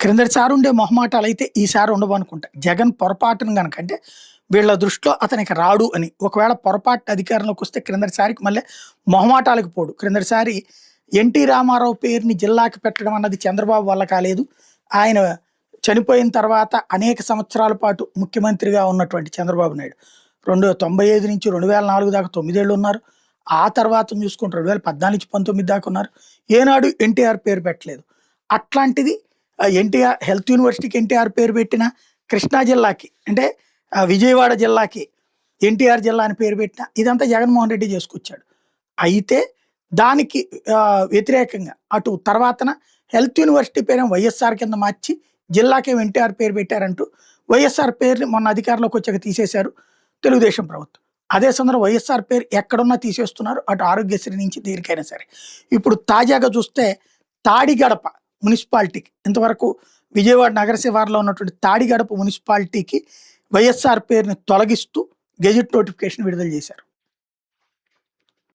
క్రిందటిసారి ఉండే మొహమాటాలైతే ఈసారి ఉండవనుకుంటా. జగన్ పొరపాటున గనక అంటే వీళ్ళ దృష్టిలో అతనికి రాడు అని. ఒకవేళ పొరపాటున అధికారంలోకొస్తే క్రిందటిసారికి మళ్ళీ మొహమాటాలకు పోడు. క్రిందటిసారి ఎన్టీ రామారావు పేరుని జిల్లాకి పెట్టడం అన్నది చంద్రబాబు వల్ల కాలేదు. ఆయన చనిపోయిన తర్వాత అనేక సంవత్సరాల పాటు ముఖ్యమంత్రిగా ఉన్నటువంటి చంద్రబాబు నాయుడు 95 నుంచి 2004 దాకా 9 ఏళ్ళు ఉన్నారు. ఆ తర్వాత చూసుకుంటే 2014 నుంచి 19 దాకా ఉన్నారు. ఏనాడు ఎన్టీఆర్ పేరు పెట్టలేదు. అట్లాంటిది ఎన్టీఆర్ హెల్త్ యూనివర్సిటీకి ఎన్టీఆర్ పేరు పెట్టిన, కృష్ణా జిల్లాకి అంటే విజయవాడ జిల్లాకి ఎన్టీఆర్ జిల్లా అని పేరు పెట్టిన, ఇదంతా జగన్మోహన్ రెడ్డి చేసుకొచ్చాడు. అయితే దానికి వ్యతిరేకంగా అటు తర్వాతన హెల్త్ యూనివర్సిటీ పేరు వైఎస్ఆర్ కింద మార్చి జిల్లాకేం ఎన్టీఆర్ పేరు పెట్టారంటూ వైఎస్ఆర్ పేరుని మొన్న అధికారంలోకి వచ్చాక తీసేశారు తెలుగుదేశం ప్రభుత్వం. అదే సందర్భంలో వైఎస్ఆర్ పేరు ఎక్కడున్నా తీసేస్తున్నారు, అటు ఆరోగ్యశ్రీ నుంచి దేనికైనా సరే. ఇప్పుడు తాజాగా చూస్తే తాడిగడప మున్సిపాలిటీకి, ఇంతవరకు విజయవాడ నగర శివారులో ఉన్నటువంటి తాడిగడప మున్సిపాలిటీకి వైఎస్ఆర్ పేరుని తొలగిస్తూ గెజిట్ నోటిఫికేషన్ విడుదల చేశారు.